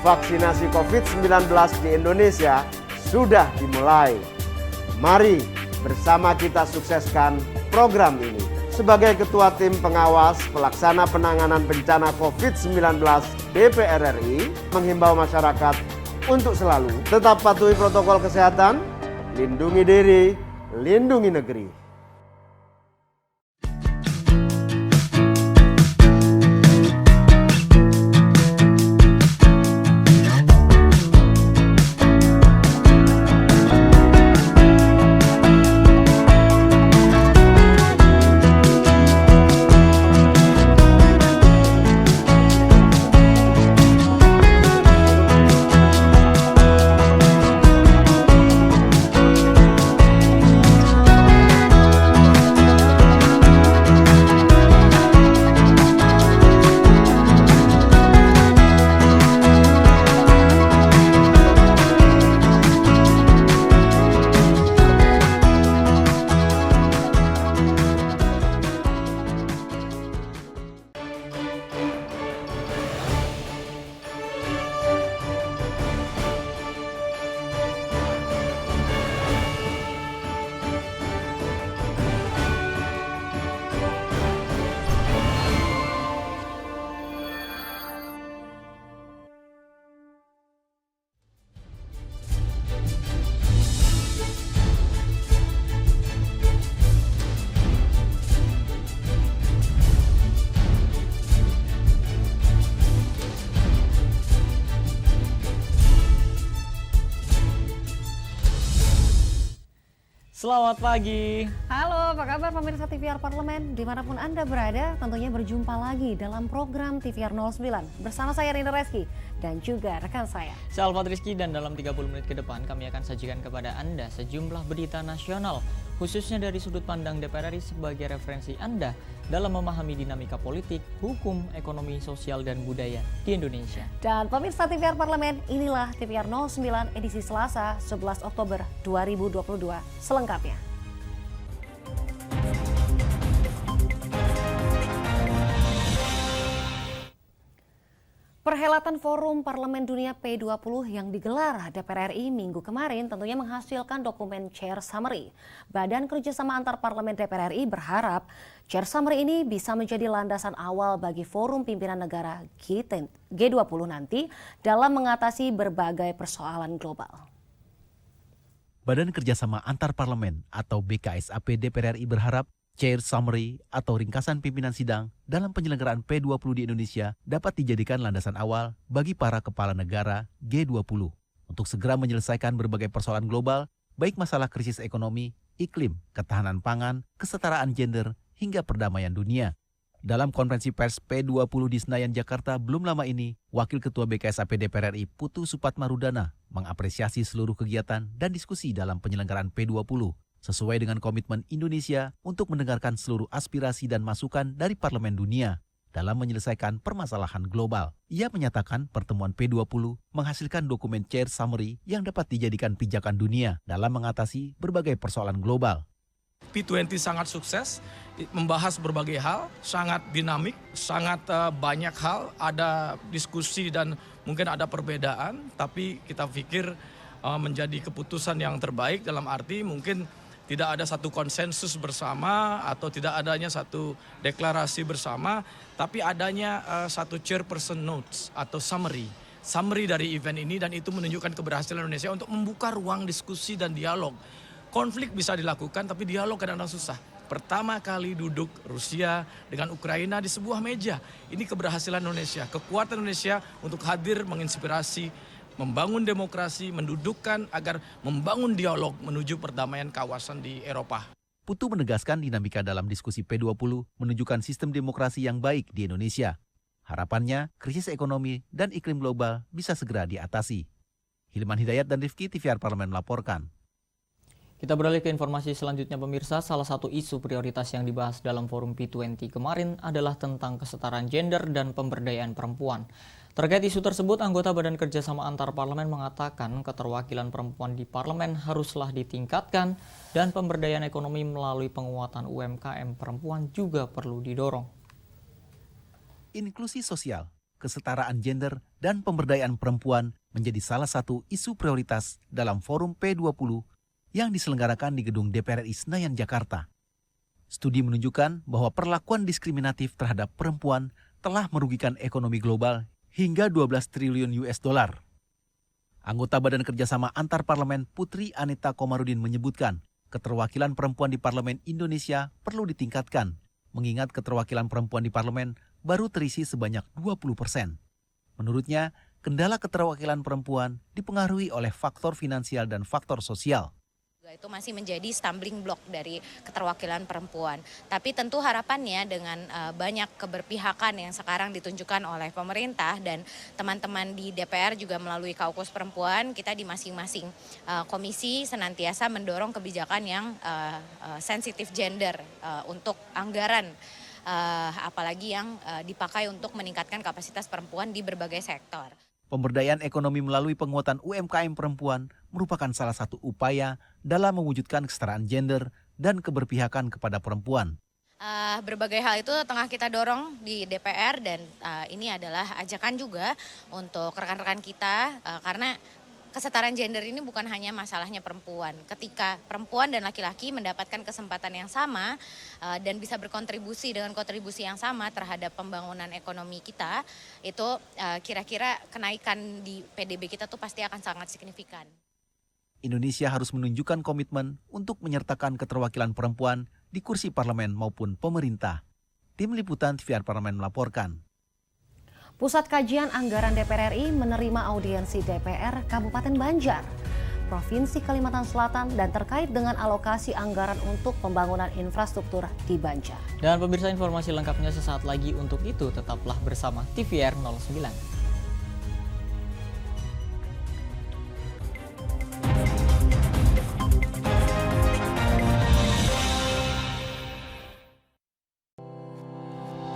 vaksinasi COVID-19 di Indonesia sudah dimulai. Mari bersama kita sukseskan program ini. Sebagai Ketua Tim Pengawas Pelaksana Penanganan Bencana COVID-19 DPR RI, menghimbau masyarakat untuk selalu tetap patuhi protokol kesehatan, lindungi diri, lindungi negeri. Selamat pagi. Halo, apa kabar pemirsa TVR Parlemen? Dimanapun Anda berada, tentunya berjumpa lagi dalam program TVR 09. Bersama saya Rina Reski dan juga rekan saya. Saya Alfat Rizky dan dalam 30 menit ke depan kami akan sajikan kepada Anda sejumlah berita nasional, khususnya dari sudut pandang DPR RI sebagai referensi Anda dalam memahami dinamika politik, hukum, ekonomi, sosial, dan budaya di Indonesia. Dan pemirsa TVR Parlemen, inilah TVR 09 edisi Selasa 11 Oktober 2022 selengkapnya. Perhelatan Forum Parlemen Dunia P20 yang digelar DPR RI minggu kemarin tentunya menghasilkan dokumen Chair Summary. Badan Kerjasama Antar Parlemen DPR RI berharap Chair Summary ini bisa menjadi landasan awal bagi forum pimpinan negara G20 nanti dalam mengatasi berbagai persoalan global. Badan Kerjasama Antar Parlemen atau BKSAP DPR RI berharap Chair Summary atau ringkasan pimpinan sidang dalam penyelenggaraan P20 di Indonesia dapat dijadikan landasan awal bagi para kepala negara G20 untuk segera menyelesaikan berbagai persoalan global, baik masalah krisis ekonomi, iklim, ketahanan pangan, kesetaraan gender, hingga perdamaian dunia. Dalam konferensi pers P20 di Senayan, Jakarta belum lama ini, Wakil Ketua BKSAP DPR RI Putu Supatmarudana mengapresiasi seluruh kegiatan dan diskusi dalam penyelenggaraan P20. Sesuai dengan komitmen Indonesia untuk mendengarkan seluruh aspirasi dan masukan dari Parlemen Dunia dalam menyelesaikan permasalahan global. Ia menyatakan pertemuan P20 menghasilkan dokumen Chair Summary yang dapat dijadikan pijakan dunia dalam mengatasi berbagai persoalan global. P20 sangat sukses, membahas berbagai hal, sangat dinamik, sangat banyak hal, ada diskusi dan mungkin ada perbedaan, tapi kita pikir menjadi keputusan yang terbaik dalam arti mungkin tidak ada satu konsensus bersama atau tidak adanya satu deklarasi bersama, tapi adanya satu chairperson notes atau summary dari event ini, dan itu menunjukkan keberhasilan Indonesia untuk membuka ruang diskusi dan dialog. Konflik bisa dilakukan tapi dialog kadang-kadang susah. Pertama kali duduk Rusia dengan Ukraina di sebuah meja. Ini keberhasilan Indonesia, kekuatan Indonesia untuk hadir menginspirasi, membangun demokrasi, mendudukkan agar membangun dialog menuju perdamaian kawasan di Eropa. Putu menegaskan dinamika dalam diskusi P20 menunjukkan sistem demokrasi yang baik di Indonesia. Harapannya, krisis ekonomi dan iklim global bisa segera diatasi. Hilman Hidayat dan Rifki, TVR Parlemen melaporkan. Kita beralih ke informasi selanjutnya pemirsa. Salah satu isu prioritas yang dibahas dalam forum P20 kemarin adalah tentang kesetaraan gender dan pemberdayaan perempuan. Terkait isu tersebut, anggota Badan Kerjasama Antar Parlemen mengatakan keterwakilan perempuan di parlemen haruslah ditingkatkan dan pemberdayaan ekonomi melalui penguatan UMKM perempuan juga perlu didorong. Inklusi sosial, kesetaraan gender, dan pemberdayaan perempuan menjadi salah satu isu prioritas dalam Forum P20 yang diselenggarakan di Gedung DPR RI Senayan, Jakarta. Studi menunjukkan bahwa perlakuan diskriminatif terhadap perempuan telah merugikan ekonomi global hingga 12 triliun US dollar. Anggota Badan Kerjasama Antar Parlemen Putri Anita Komarudin menyebutkan, keterwakilan perempuan di Parlemen Indonesia perlu ditingkatkan, mengingat keterwakilan perempuan di parlemen baru terisi sebanyak 20%. Menurutnya, kendala keterwakilan perempuan dipengaruhi oleh faktor finansial dan faktor sosial. Itu masih menjadi stumbling block dari keterwakilan perempuan. Tapi tentu harapannya dengan banyak keberpihakan yang sekarang ditunjukkan oleh pemerintah dan teman-teman di DPR juga melalui Kaukus Perempuan, kita di masing-masing komisi senantiasa mendorong kebijakan yang sensitif gender untuk anggaran, apalagi yang dipakai untuk meningkatkan kapasitas perempuan di berbagai sektor. Pemberdayaan ekonomi melalui penguatan UMKM perempuan merupakan salah satu upaya dalam mewujudkan kesetaraan gender dan keberpihakan kepada perempuan. Berbagai hal itu tengah kita dorong di DPR dan ini adalah ajakan juga untuk rekan-rekan kita karena kesetaraan gender ini bukan hanya masalahnya perempuan. Ketika perempuan dan laki-laki mendapatkan kesempatan yang sama dan bisa berkontribusi dengan kontribusi yang sama terhadap pembangunan ekonomi kita, itu kira-kira kenaikan di PDB kita tuh pasti akan sangat signifikan. Indonesia harus menunjukkan komitmen untuk menyertakan keterwakilan perempuan di kursi parlemen maupun pemerintah. Tim Liputan TVR Parlemen melaporkan. Pusat Kajian Anggaran DPR RI menerima audiensi DPR Kabupaten Banjar, Provinsi Kalimantan Selatan dan terkait dengan alokasi anggaran untuk pembangunan infrastruktur di Banjar. Dan pemirsa, informasi lengkapnya sesaat lagi. Untuk itu tetaplah bersama TVR 09.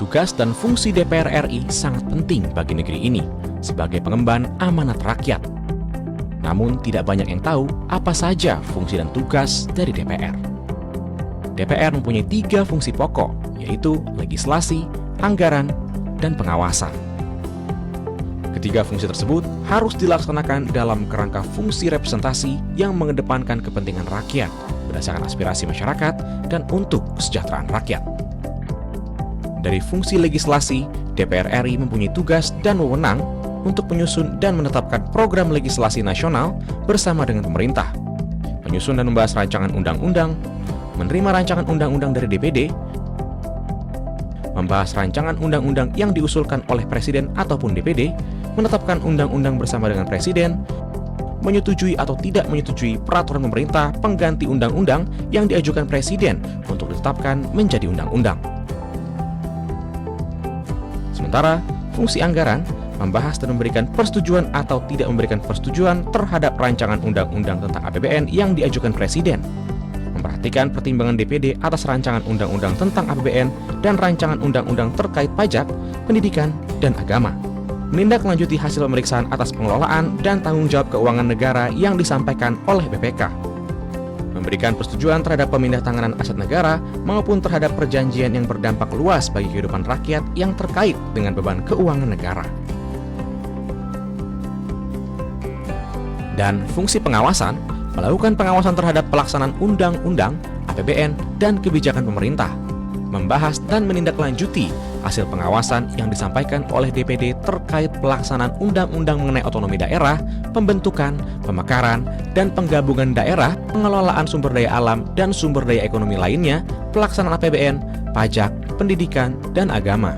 Tugas dan fungsi DPR RI sangat penting bagi negeri ini sebagai pengemban amanat rakyat. Namun tidak banyak yang tahu apa saja fungsi dan tugas dari DPR. DPR mempunyai 3 fungsi pokok, yaitu legislasi, anggaran, dan pengawasan. Ketiga fungsi tersebut harus dilaksanakan dalam kerangka fungsi representasi yang mengedepankan kepentingan rakyat berdasarkan aspirasi masyarakat dan untuk kesejahteraan rakyat. Dari fungsi legislasi, DPR RI mempunyai tugas dan wewenang untuk menyusun dan menetapkan program legislasi nasional bersama dengan pemerintah, menyusun dan membahas rancangan undang-undang, menerima rancangan undang-undang dari DPD, membahas rancangan undang-undang yang diusulkan oleh Presiden ataupun DPD, menetapkan undang-undang bersama dengan Presiden, menyetujui atau tidak menyetujui peraturan pemerintah pengganti undang-undang yang diajukan Presiden untuk ditetapkan menjadi undang-undang. Sementara, fungsi anggaran membahas dan memberikan persetujuan atau tidak memberikan persetujuan terhadap rancangan undang-undang tentang APBN yang diajukan Presiden, memperhatikan pertimbangan DPD atas rancangan undang-undang tentang APBN dan rancangan undang-undang terkait pajak, pendidikan, dan agama, menindaklanjuti hasil pemeriksaan atas pengelolaan dan tanggung jawab keuangan negara yang disampaikan oleh BPK, memberikan persetujuan terhadap pemindahantanganan aset negara maupun terhadap perjanjian yang berdampak luas bagi kehidupan rakyat yang terkait dengan beban keuangan negara. Dan fungsi pengawasan, melakukan pengawasan terhadap pelaksanaan undang-undang, APBN, dan kebijakan pemerintah, membahas dan menindaklanjuti hasil pengawasan yang disampaikan oleh DPD terkait pelaksanaan undang-undang mengenai otonomi daerah, pembentukan, pemekaran, dan penggabungan daerah, pengelolaan sumber daya alam dan sumber daya ekonomi lainnya, pelaksanaan APBN, pajak, pendidikan, dan agama.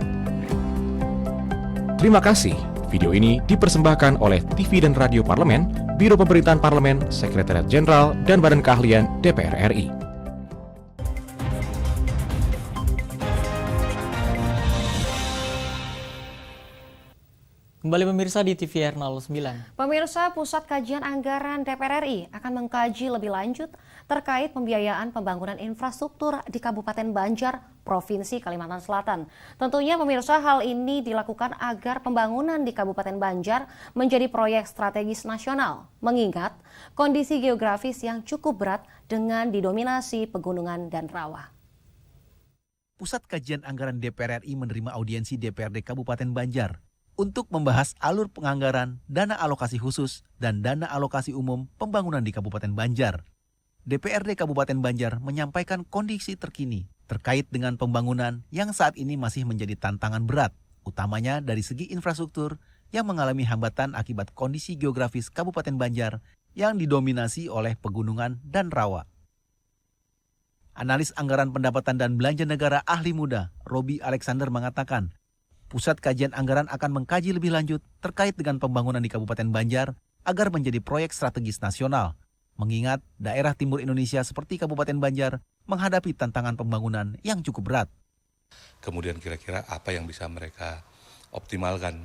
Terima kasih. Video ini dipersembahkan oleh TV dan Radio Parlemen, Biro Pemerintahan Parlemen, Sekretariat Jenderal, dan Badan Keahlian DPR RI. Kembali pemirsa di TVR 09. Pemirsa, Pusat Kajian Anggaran DPR RI akan mengkaji lebih lanjut terkait pembiayaan pembangunan infrastruktur di Kabupaten Banjar, Provinsi Kalimantan Selatan. Tentunya pemirsa, hal ini dilakukan agar pembangunan di Kabupaten Banjar menjadi proyek strategis nasional, mengingat kondisi geografis yang cukup berat dengan didominasi pegunungan dan rawa. Pusat Kajian Anggaran DPR RI menerima audiensi DPRD Kabupaten Banjar. untuk membahas alur penganggaran, dana alokasi khusus, dan dana alokasi umum pembangunan di Kabupaten Banjar. DPRD Kabupaten Banjar menyampaikan kondisi terkini terkait dengan pembangunan yang saat ini masih menjadi tantangan berat, utamanya dari segi infrastruktur yang mengalami hambatan akibat kondisi geografis Kabupaten Banjar yang didominasi oleh pegunungan dan rawa. Analis anggaran pendapatan dan belanja negara ahli muda, Robi Alexander mengatakan, Pusat Kajian Anggaran akan mengkaji lebih lanjut terkait dengan pembangunan di Kabupaten Banjar agar menjadi proyek strategis nasional, mengingat daerah timur Indonesia seperti Kabupaten Banjar menghadapi tantangan pembangunan yang cukup berat. Kemudian kira-kira apa yang bisa mereka optimalkan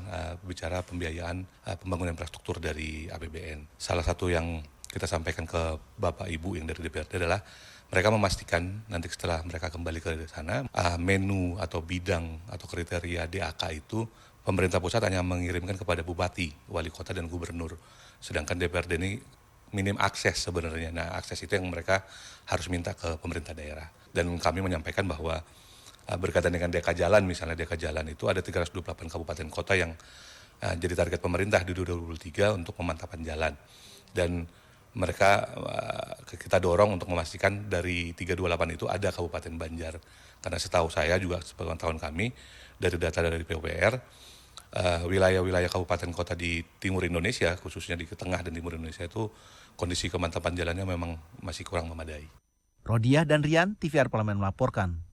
bicara pembiayaan pembangunan infrastruktur dari APBN. Salah satu yang kita sampaikan ke Bapak Ibu yang dari DPRD adalah mereka memastikan nanti setelah mereka kembali ke sana, menu atau bidang atau kriteria DAK itu pemerintah pusat hanya mengirimkan kepada bupati, wali kota, dan gubernur. Sedangkan DPRD ini minim akses sebenarnya. Nah, akses itu yang mereka harus minta ke pemerintah daerah. Dan kami menyampaikan bahwa berkaitan dengan DK Jalan, misalnya DK Jalan itu ada 328 kabupaten kota yang jadi target pemerintah di 2023 untuk pemantapan jalan. Dan mereka kita dorong untuk memastikan dari 328 itu ada Kabupaten Banjar. Karena setahu saya juga sepengetahuan kami dari data dari PUPR, wilayah-wilayah kabupaten kota di timur Indonesia, khususnya di tengah dan timur Indonesia itu kondisi kemantapan jalannya memang masih kurang memadai. Rodiah dan Rian, TVR Parlemen melaporkan.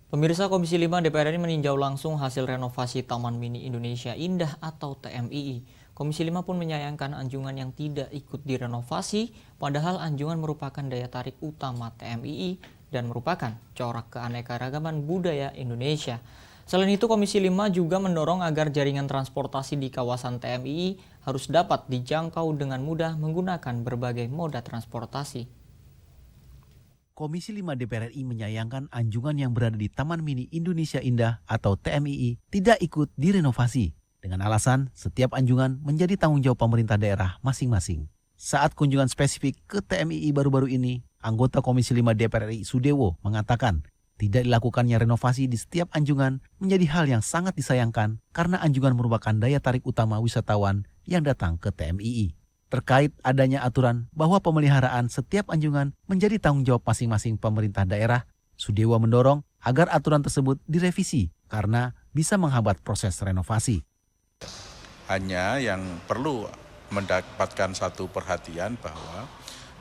Pemirsa, Komisi 5 DPR RI meninjau langsung hasil renovasi Taman Mini Indonesia Indah atau TMII. Komisi 5 pun menyayangkan Anjungan yang tidak ikut direnovasi, padahal Anjungan merupakan daya tarik utama TMII dan merupakan corak keanekaragaman budaya Indonesia. Selain itu, Komisi 5 juga mendorong agar jaringan transportasi di kawasan TMII harus dapat dijangkau dengan mudah menggunakan berbagai moda transportasi. Komisi 5 DPR RI menyayangkan Anjungan yang berada di Taman Mini Indonesia Indah atau TMII tidak ikut direnovasi, dengan alasan setiap anjungan menjadi tanggung jawab pemerintah daerah masing-masing. Saat kunjungan spesifik ke TMII baru-baru ini, anggota Komisi 5 DPR RI Sudewo mengatakan tidak dilakukannya renovasi di setiap anjungan menjadi hal yang sangat disayangkan karena anjungan merupakan daya tarik utama wisatawan yang datang ke TMII. Terkait adanya aturan bahwa pemeliharaan setiap anjungan menjadi tanggung jawab masing-masing pemerintah daerah, Sudewo mendorong agar aturan tersebut direvisi karena bisa menghambat proses renovasi. Hanya yang perlu mendapatkan satu perhatian bahwa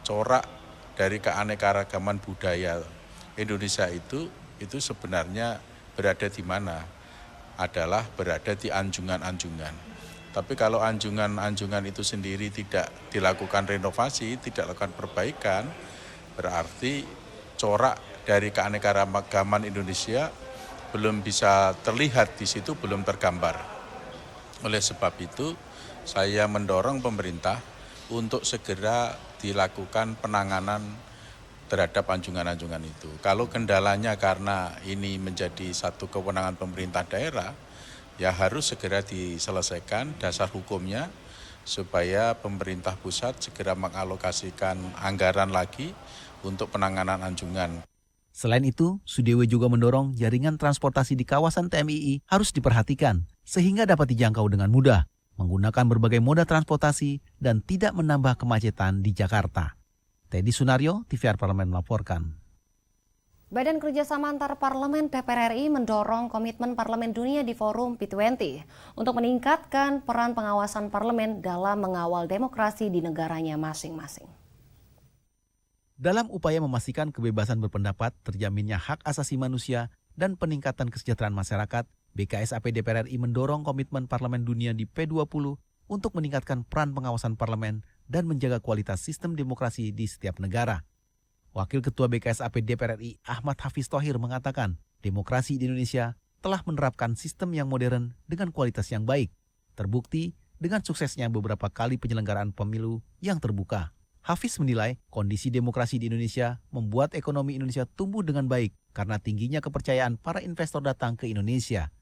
corak dari keanekaragaman budaya Indonesia itu sebenarnya berada di mana? Adalah berada di anjungan-anjungan. Tapi kalau anjungan-anjungan itu sendiri tidak dilakukan renovasi, tidak dilakukan perbaikan, berarti corak dari keanekaragaman Indonesia belum bisa terlihat di situ, belum tergambar. Oleh sebab itu, saya mendorong pemerintah untuk segera dilakukan penanganan terhadap anjungan-anjungan itu. Kalau kendalanya karena ini menjadi satu kewenangan pemerintah daerah, ya harus segera diselesaikan dasar hukumnya supaya pemerintah pusat segera mengalokasikan anggaran lagi untuk penanganan anjungan. Selain itu, Sudewo juga mendorong jaringan transportasi di kawasan TMII harus diperhatikan sehingga dapat dijangkau dengan mudah, menggunakan berbagai moda transportasi dan tidak menambah kemacetan di Jakarta. Teddy Sunario, TVR Parlemen melaporkan. Badan Kerjasama Antar Parlemen DPR RI mendorong komitmen Parlemen Dunia di Forum P20 untuk meningkatkan peran pengawasan parlemen dalam mengawal demokrasi di negaranya masing-masing. Dalam upaya memastikan kebebasan berpendapat, terjaminnya hak asasi manusia, dan peningkatan kesejahteraan masyarakat, BKSAP DPR RI mendorong komitmen Parlemen Dunia di P20 untuk meningkatkan peran pengawasan parlemen dan menjaga kualitas sistem demokrasi di setiap negara. Wakil Ketua BKSAP DPR RI Ahmad Hafiz Thohir mengatakan, demokrasi di Indonesia telah menerapkan sistem yang modern dengan kualitas yang baik, terbukti dengan suksesnya beberapa kali penyelenggaraan pemilu yang terbuka. Hafiz menilai kondisi demokrasi di Indonesia membuat ekonomi Indonesia tumbuh dengan baik karena tingginya kepercayaan para investor datang ke Indonesia.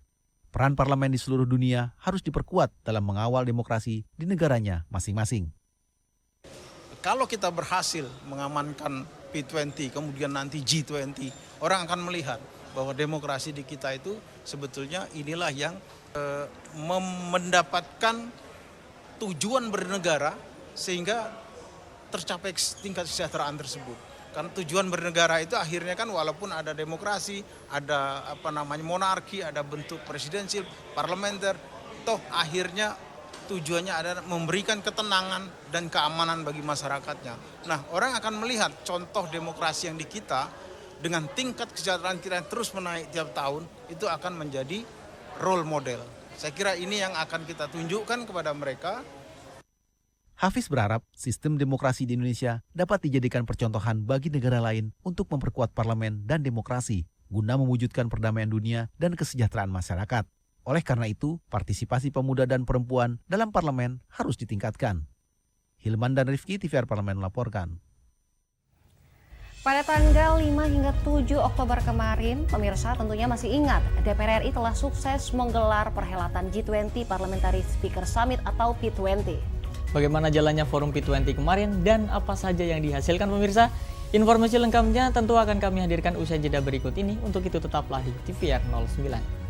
Peran parlemen di seluruh dunia harus diperkuat dalam mengawal demokrasi di negaranya masing-masing. Kalau kita berhasil mengamankan P20, kemudian nanti G20, orang akan melihat bahwa demokrasi di kita itu sebetulnya inilah yang mendapatkan tujuan bernegara sehingga tercapai tingkat kesejahteraan tersebut. Karena tujuan bernegara itu akhirnya kan walaupun ada demokrasi, ada monarki, ada bentuk presidensil, parlementer, toh akhirnya tujuannya adalah memberikan ketenangan dan keamanan bagi masyarakatnya. Nah, orang akan melihat contoh demokrasi yang di kita dengan tingkat kesejahteraan kita yang terus menaik tiap tahun itu akan menjadi role model. Saya kira ini yang akan kita tunjukkan kepada mereka. Hafiz berharap sistem demokrasi di Indonesia dapat dijadikan percontohan bagi negara lain untuk memperkuat parlemen dan demokrasi guna mewujudkan perdamaian dunia dan kesejahteraan masyarakat. Oleh karena itu, partisipasi pemuda dan perempuan dalam parlemen harus ditingkatkan. Hilman dan Rifki, TVR Parlemen melaporkan. Pada tanggal 5 hingga 7 Oktober kemarin, pemirsa tentunya masih ingat, DPR RI telah sukses menggelar perhelatan G20 Parliamentary Speaker Summit atau P20. Bagaimana jalannya forum P20 kemarin dan apa saja yang dihasilkan pemirsa? Informasi lengkapnya tentu akan kami hadirkan usai jeda berikut ini. Untuk itu tetaplah di TVR 09.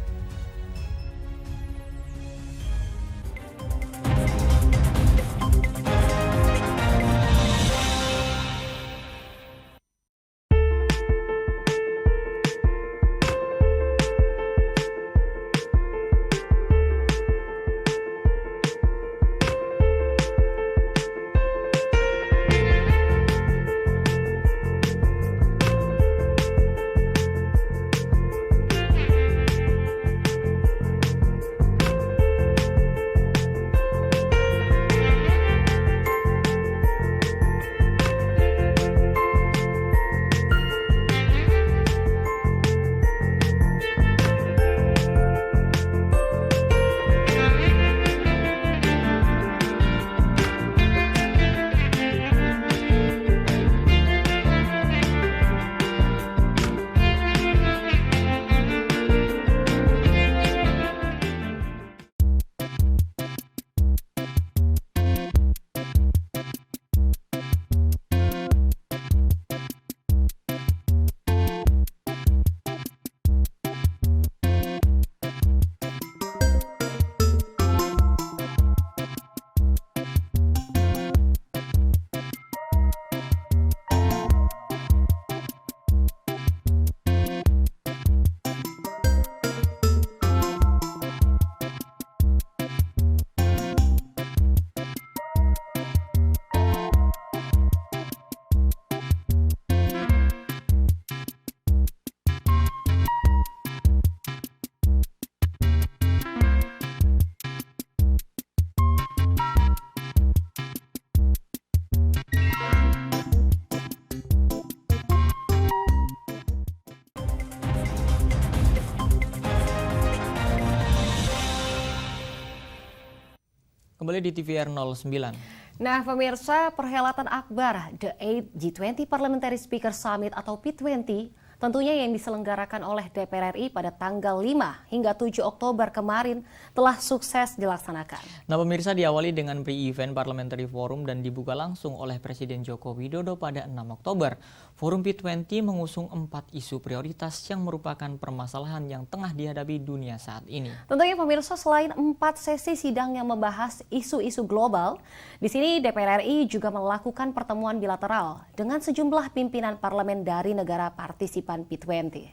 Kembali di TVR 09. Nah pemirsa, perhelatan akbar The 8th G20 Parliamentary Speaker Summit atau P20 tentunya yang diselenggarakan oleh DPR RI pada tanggal 5 hingga 7 Oktober kemarin telah sukses dilaksanakan. Nah pemirsa, diawali dengan pre-event Parliamentary Forum dan dibuka langsung oleh Presiden Joko Widodo pada 6 Oktober. Forum P20 mengusung 4 isu prioritas yang merupakan permasalahan yang tengah dihadapi dunia saat ini. Tentunya pemirsa, selain 4 sesi sidang yang membahas isu-isu global, di sini DPR RI juga melakukan pertemuan bilateral dengan sejumlah pimpinan parlemen dari negara partisipan P20.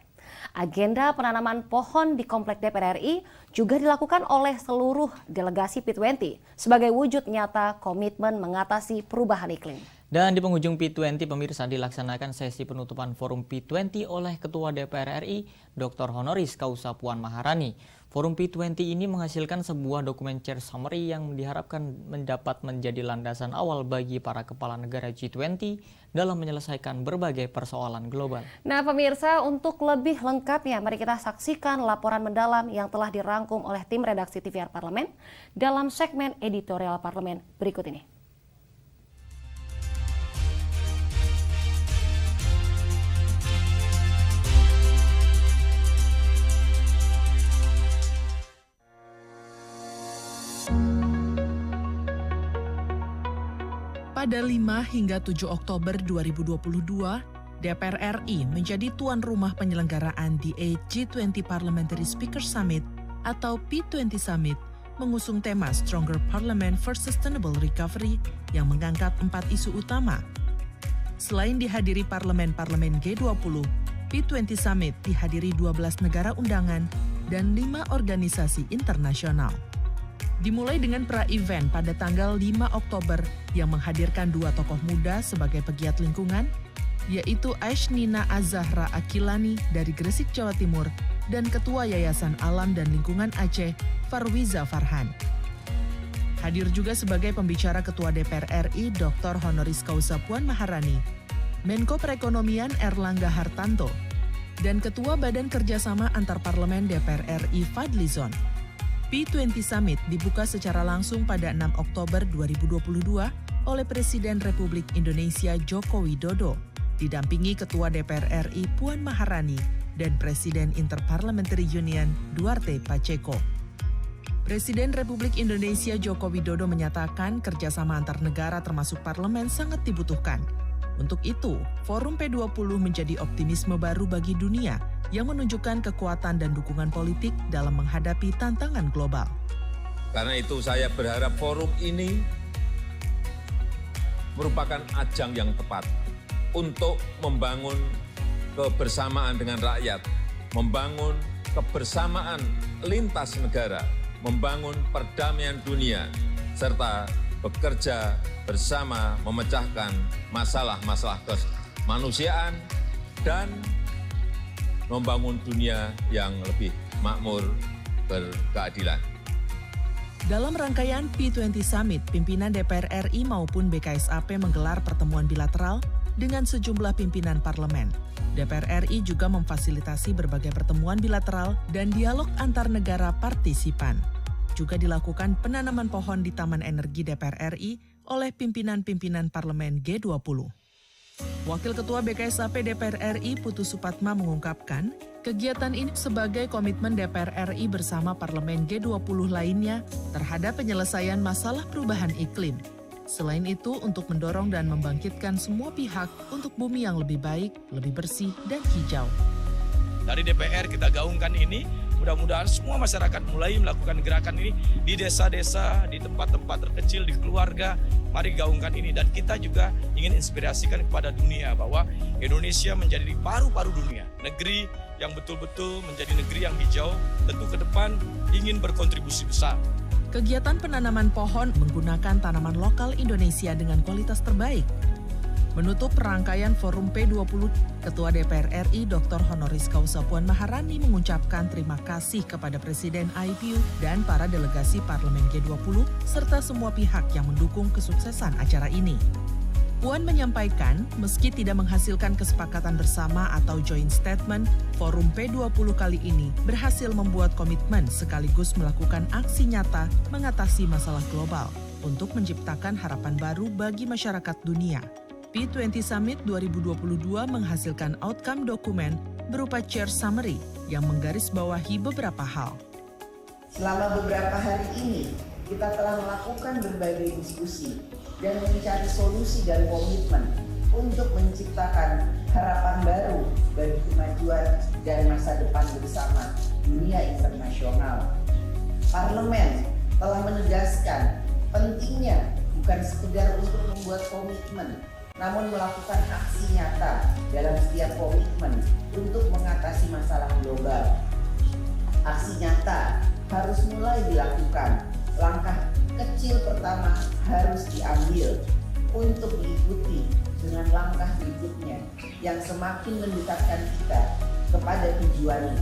Agenda penanaman pohon di Komplek DPR RI juga dilakukan oleh seluruh delegasi P20 sebagai wujud nyata komitmen mengatasi perubahan iklim. Dan di penghujung P20 pemirsa dilaksanakan sesi penutupan forum P20 oleh Ketua DPR RI Dr. Honoris Causa Puan Maharani. Forum P20 ini menghasilkan sebuah dokumen chair summary yang diharapkan mendapat menjadi landasan awal bagi para kepala negara G20 dalam menyelesaikan berbagai persoalan global. Nah pemirsa, untuk lebih lengkapnya mari kita saksikan laporan mendalam yang telah dirangkum oleh tim redaksi TVR Parlemen dalam segmen editorial Parlemen berikut ini. Pada 5 hingga 7 Oktober 2022, DPR RI menjadi tuan rumah penyelenggaraan The 8th G20 Parliamentary Speaker Summit atau P20 Summit mengusung tema Stronger Parliament for Sustainable Recovery yang mengangkat 4 isu utama. Selain dihadiri parlemen-parlemen G20, P20 Summit dihadiri 12 negara undangan dan 5 organisasi internasional. Dimulai dengan pra-event pada tanggal 5 Oktober yang menghadirkan 2 tokoh muda sebagai pegiat lingkungan, yaitu Aishnina Azahra Akilani dari Gresik, Jawa Timur, dan Ketua Yayasan Alam dan Lingkungan Aceh, Farwiza Farhan. Hadir juga sebagai pembicara Ketua DPR RI Dr. Honoris Causa Puan Maharani, Menko Perekonomian Erlangga Hartanto, dan Ketua Badan Kerjasama Antarparlemen DPR RI Fadlizon. P20 Summit dibuka secara langsung pada 6 Oktober 2022 oleh Presiden Republik Indonesia Joko Widodo, didampingi Ketua DPR RI Puan Maharani dan Presiden Interparliamentary Union Duarte Pacheco. Presiden Republik Indonesia Joko Widodo menyatakan kerjasama antar negara termasuk parlemen sangat dibutuhkan. Untuk itu, Forum P20 menjadi optimisme baru bagi dunia yang menunjukkan kekuatan dan dukungan politik dalam menghadapi tantangan global. Karena itu saya berharap forum ini merupakan ajang yang tepat untuk membangun kebersamaan dengan rakyat, membangun kebersamaan lintas negara, membangun perdamaian dunia, serta bekerja bersama memecahkan masalah-masalah kemanusiaan dan membangun dunia yang lebih makmur, berkeadilan. Dalam rangkaian P20 Summit, pimpinan DPR RI maupun BKSAP menggelar pertemuan bilateral dengan sejumlah pimpinan parlemen. DPR RI juga memfasilitasi berbagai pertemuan bilateral dan dialog antar negara partisipan. Juga dilakukan penanaman pohon di Taman Energi DPR RI oleh pimpinan-pimpinan parlemen G20. Wakil Ketua BKSAP DPR RI Putu Supatma mengungkapkan, kegiatan ini sebagai komitmen DPR RI bersama parlemen G20 lainnya terhadap penyelesaian masalah perubahan iklim. Selain itu, untuk mendorong dan membangkitkan semua pihak untuk bumi yang lebih baik, lebih bersih, dan hijau. Dari DPR kita gaungkan ini, mudah-mudahan semua masyarakat mulai melakukan gerakan ini di desa-desa, di tempat-tempat terkecil, di keluarga. Mari gaungkan ini dan kita juga ingin inspirasikan kepada dunia bahwa Indonesia menjadi paru-paru dunia. Negeri yang betul-betul menjadi negeri yang hijau, tentu ke depan ingin berkontribusi besar. Kegiatan penanaman pohon menggunakan tanaman lokal Indonesia dengan kualitas terbaik. Menutup rangkaian Forum P20, Ketua DPR RI Dr. Honoris Causa Puan Maharani mengucapkan terima kasih kepada Presiden IPU dan para delegasi Parlemen G20 serta semua pihak yang mendukung kesuksesan acara ini. Puan menyampaikan, meski tidak menghasilkan kesepakatan bersama atau joint statement, Forum P20 kali ini berhasil membuat komitmen sekaligus melakukan aksi nyata mengatasi masalah global untuk menciptakan harapan baru bagi masyarakat dunia. P20 Summit 2022 menghasilkan outcome dokumen berupa chair summary yang menggarisbawahi beberapa hal. Selama beberapa hari ini, kita telah melakukan berbagai diskusi dan mencari solusi dan komitmen untuk menciptakan harapan baru bagi kemajuan dan masa depan bersama dunia internasional. Parlemen telah menegaskan pentingnya bukan sekedar untuk membuat komitmen, namun melakukan aksi nyata dalam setiap komitmen untuk mengatasi masalah global. Aksi nyata harus mulai dilakukan. Langkah kecil pertama harus diambil untuk diikuti dengan langkah berikutnya yang semakin mendekatkan kita kepada tujuan.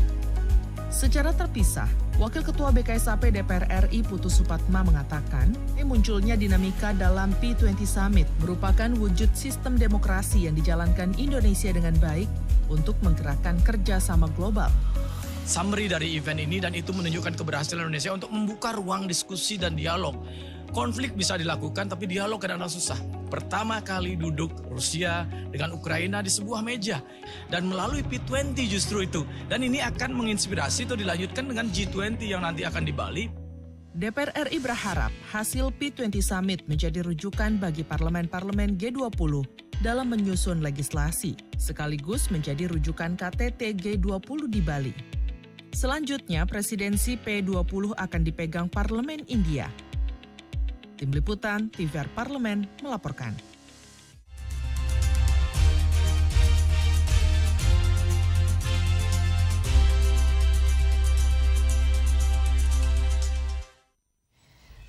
Secara terpisah, Wakil Ketua BKSAP DPR RI Putu Supatma mengatakan, munculnya dinamika dalam P20 Summit merupakan wujud sistem demokrasi yang dijalankan Indonesia dengan baik untuk menggerakkan kerjasama global. Summary dari event ini dan itu menunjukkan keberhasilan Indonesia untuk membuka ruang diskusi dan dialog. Konflik bisa dilakukan tapi dialog kadang-kadang susah. Pertama kali duduk Rusia dengan Ukraina di sebuah meja dan melalui P20 justru itu. Dan ini akan menginspirasi atau dilanjutkan dengan G20 yang nanti akan di Bali. DPR RI berharap hasil P20 Summit menjadi rujukan bagi parlemen-parlemen G20 dalam menyusun legislasi, sekaligus menjadi rujukan KTT G20 di Bali. Selanjutnya, presidensi P20 akan dipegang Parlemen India. Tim Liputan TVR Parlemen melaporkan.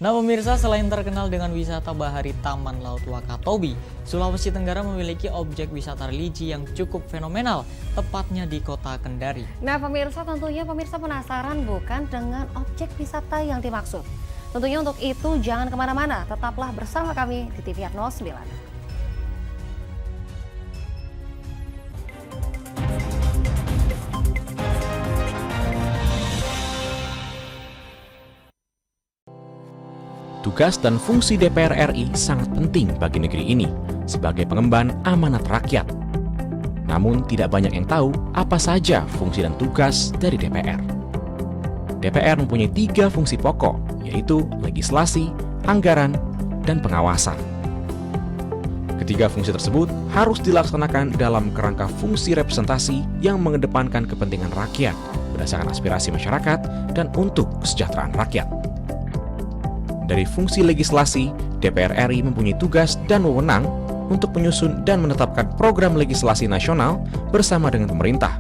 Nah pemirsa, selain terkenal dengan wisata bahari Taman Laut Wakatobi, Sulawesi Tenggara memiliki objek wisata religi yang cukup fenomenal, tepatnya di kota Kendari. Nah pemirsa, tentunya pemirsa penasaran bukan dengan objek wisata yang dimaksud? Tentunya untuk itu jangan kemana-mana, tetaplah bersama kami di TVR 09. Tugas dan fungsi DPR RI sangat penting bagi negeri ini sebagai pengemban amanat rakyat. Namun tidak banyak yang tahu apa saja fungsi dan tugas dari DPR. DPR mempunyai 3 fungsi pokok, yaitu legislasi, anggaran, dan pengawasan. Ketiga fungsi tersebut harus dilaksanakan dalam kerangka fungsi representasi yang mengedepankan kepentingan rakyat berdasarkan aspirasi masyarakat dan untuk kesejahteraan rakyat. Dari fungsi legislasi, DPR RI mempunyai tugas dan wewenang untuk menyusun dan menetapkan program legislasi nasional bersama dengan pemerintah,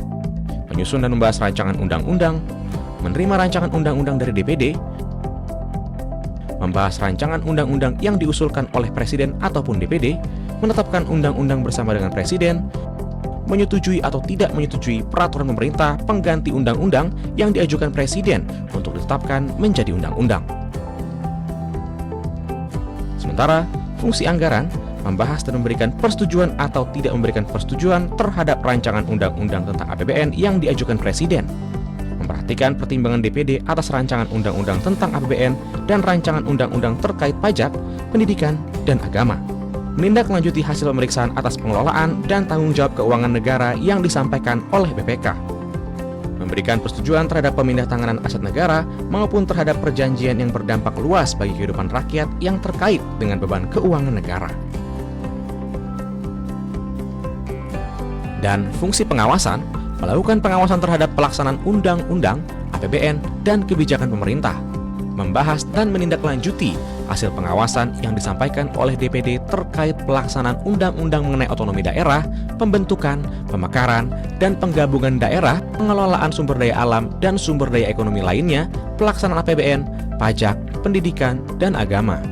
menyusun dan membahas rancangan undang-undang, menerima rancangan undang-undang dari DPD, membahas rancangan undang-undang yang diusulkan oleh Presiden ataupun DPD, menetapkan undang-undang bersama dengan Presiden, menyetujui atau tidak menyetujui peraturan pemerintah pengganti undang-undang yang diajukan Presiden untuk ditetapkan menjadi undang-undang. Sementara, fungsi anggaran membahas dan memberikan persetujuan atau tidak memberikan persetujuan terhadap rancangan undang-undang tentang APBN yang diajukan Presiden, memperhatikan pertimbangan DPD atas rancangan undang-undang tentang APBN dan rancangan undang-undang terkait pajak, pendidikan, dan agama, menindaklanjuti hasil pemeriksaan atas pengelolaan dan tanggung jawab keuangan negara yang disampaikan oleh BPK, memberikan persetujuan terhadap pemindahantanganan aset negara maupun terhadap perjanjian yang berdampak luas bagi kehidupan rakyat yang terkait dengan beban keuangan negara. Dan fungsi pengawasan, melakukan pengawasan terhadap pelaksanaan undang-undang, APBN, dan kebijakan pemerintah, membahas dan menindaklanjuti hasil pengawasan yang disampaikan oleh DPD terkait pelaksanaan undang-undang mengenai otonomi daerah, pembentukan, pemekaran, dan penggabungan daerah, pengelolaan sumber daya alam dan sumber daya ekonomi lainnya, pelaksanaan APBN, pajak, pendidikan, dan agama.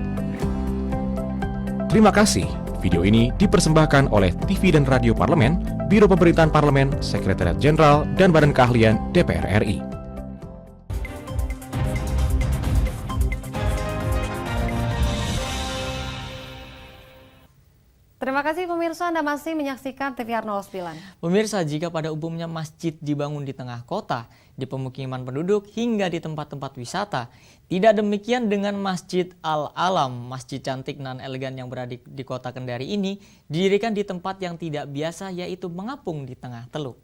Terima kasih. Video ini dipersembahkan oleh TV dan Radio Parlemen, Biro Pemerintahan Parlemen, Sekretariat Jenderal, dan Badan Keahlian DPR RI. Terima kasih pemirsa, Anda masih menyaksikan TVR 09. Pemirsa, jika pada umumnya masjid dibangun di tengah kota, di pemukiman penduduk, hingga di tempat-tempat wisata, tidak demikian dengan Masjid Al-Alam. Masjid cantik dan elegan yang berada di kota Kendari ini didirikan di tempat yang tidak biasa, yaitu mengapung di tengah teluk.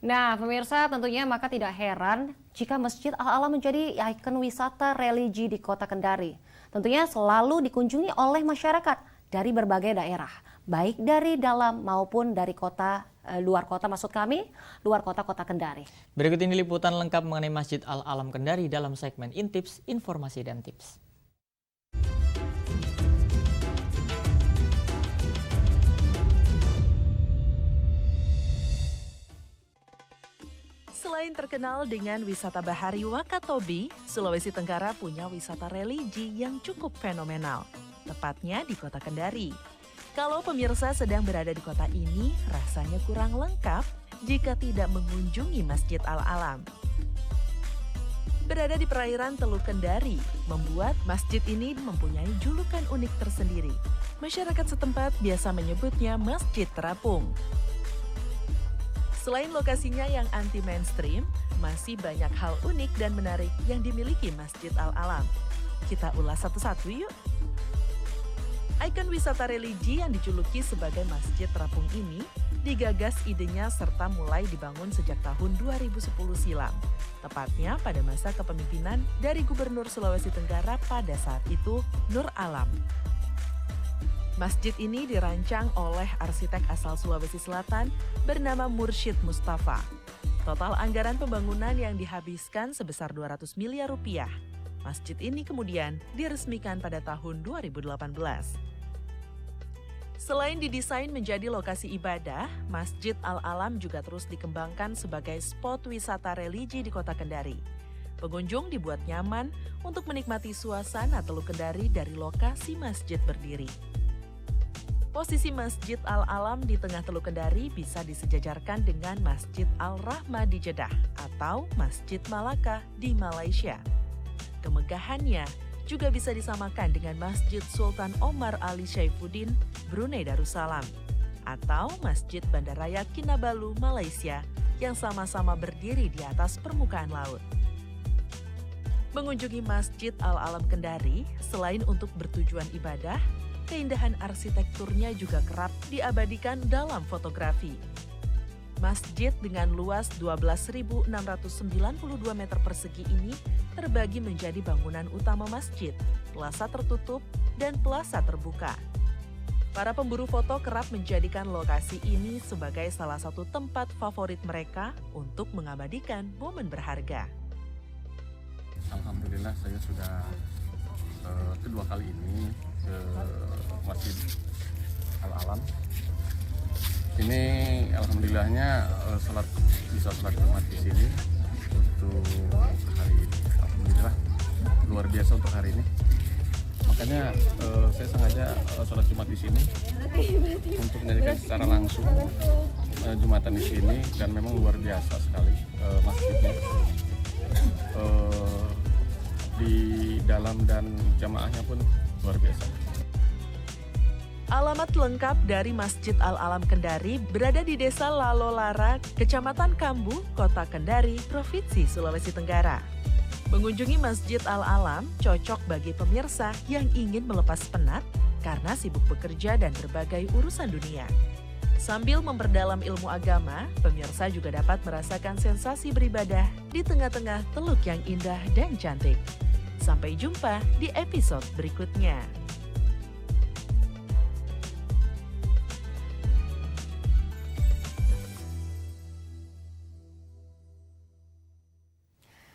Nah pemirsa, tentunya maka tidak heran jika Masjid Al-Alam menjadi ikon wisata religi di kota Kendari. Tentunya selalu dikunjungi oleh masyarakat dari berbagai daerah, baik dari dalam maupun dari kota, luar kota maksud kami, luar kota Kendari. Berikut ini liputan lengkap mengenai Masjid Al-Alam Kendari dalam segmen Intips, Informasi dan Tips. Selain terkenal dengan wisata bahari Wakatobi, Sulawesi Tenggara punya wisata religi yang cukup fenomenal, tepatnya di kota Kendari. Kalau pemirsa sedang berada di kota ini, rasanya kurang lengkap jika tidak mengunjungi Masjid Al-Alam. Berada di perairan Teluk Kendari, membuat masjid ini mempunyai julukan unik tersendiri. Masyarakat setempat biasa menyebutnya Masjid Terapung. Selain lokasinya yang anti-mainstream, masih banyak hal unik dan menarik yang dimiliki Masjid Al-Alam. Kita ulas satu-satu yuk. Ikon wisata religi yang dijuluki sebagai Masjid Terapung ini digagas idenya serta mulai dibangun sejak tahun 2010 silam. Tepatnya pada masa kepemimpinan dari Gubernur Sulawesi Tenggara pada saat itu, Nur Alam. Masjid ini dirancang oleh arsitek asal Sulawesi Selatan bernama Mursyid Mustafa. Total anggaran pembangunan yang dihabiskan sebesar 200 miliar rupiah. Masjid ini kemudian diresmikan pada tahun 2018. Selain didesain menjadi lokasi ibadah, Masjid Al-Alam juga terus dikembangkan sebagai spot wisata religi di Kota Kendari. Pengunjung dibuat nyaman untuk menikmati suasana Teluk Kendari dari lokasi masjid berdiri. Posisi Masjid Al-Alam di tengah Teluk Kendari bisa disejajarkan dengan Masjid Al-Rahmah di Jeddah atau Masjid Malaka di Malaysia. Kemegahannya juga bisa disamakan dengan Masjid Sultan Omar Ali Saifuddin, Brunei Darussalam, atau Masjid Bandaraya Kinabalu, Malaysia, yang sama-sama berdiri di atas permukaan laut. Mengunjungi Masjid Al-Alam Kendari, selain untuk bertujuan ibadah, keindahan arsitekturnya juga kerap diabadikan dalam fotografi. Masjid dengan luas 12.692 meter persegi ini terbagi menjadi bangunan utama masjid, plaza tertutup, dan plaza terbuka. Para pemburu foto kerap menjadikan lokasi ini sebagai salah satu tempat favorit mereka untuk mengabadikan momen berharga. Alhamdulillah saya sudah kedua kali ini ke Masjid Al-Alam. Ini alhamdulillahnya bisa sholat Jumat di sini untuk hari ini. Alhamdulillah luar biasa untuk hari ini. Makanya saya sengaja sholat Jumat di sini untuk menyaksikan secara langsung Jumatan di sini, dan memang luar biasa sekali masjidnya. Di dalam dan jamaahnya pun luar biasa. Alamat lengkap dari Masjid Al-Alam Kendari berada di Desa Lalolara, Kecamatan Kambu, Kota Kendari, Provinsi Sulawesi Tenggara. Mengunjungi Masjid Al-Alam cocok bagi pemirsa yang ingin melepas penat karena sibuk bekerja dan berbagai urusan dunia. Sambil memperdalam ilmu agama, pemirsa juga dapat merasakan sensasi beribadah di tengah-tengah teluk yang indah dan cantik. Sampai jumpa di episode berikutnya.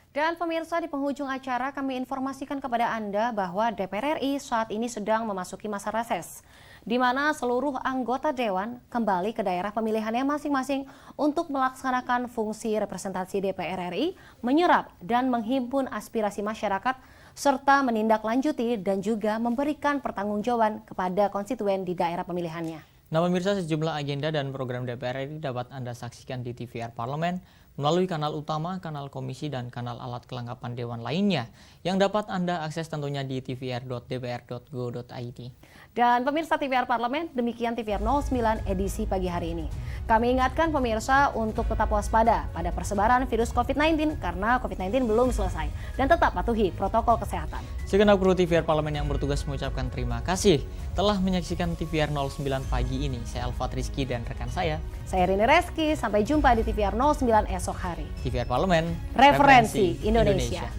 Dan pemirsa, di penghujung acara kami informasikan kepada Anda bahwa DPR RI saat ini sedang memasuki masa reses, di mana seluruh anggota Dewan kembali ke daerah pemilihannya masing-masing untuk melaksanakan fungsi representasi DPR RI, menyerap dan menghimpun aspirasi masyarakat, serta menindaklanjuti dan juga memberikan pertanggungjawaban kepada konstituen di daerah pemilihannya. Nah pemirsa, sejumlah agenda dan program DPR RI dapat Anda saksikan di TVR Parlemen melalui kanal utama, kanal komisi, dan kanal alat kelengkapan Dewan lainnya yang dapat Anda akses tentunya di tvr.dpr.go.id. Dan pemirsa TVR Parlemen, demikian TVR 09 edisi pagi hari ini. Kami ingatkan pemirsa untuk tetap waspada pada persebaran virus COVID-19 karena COVID-19 belum selesai, dan tetap patuhi protokol kesehatan. Segenap kru TVR Parlemen yang bertugas mengucapkan terima kasih telah menyaksikan TVR 09 pagi ini. Saya Alfat Rizky dan rekan saya Rini Reski. Sampai jumpa di TVR 09 esok hari. TVR Parlemen, Referensi Indonesia.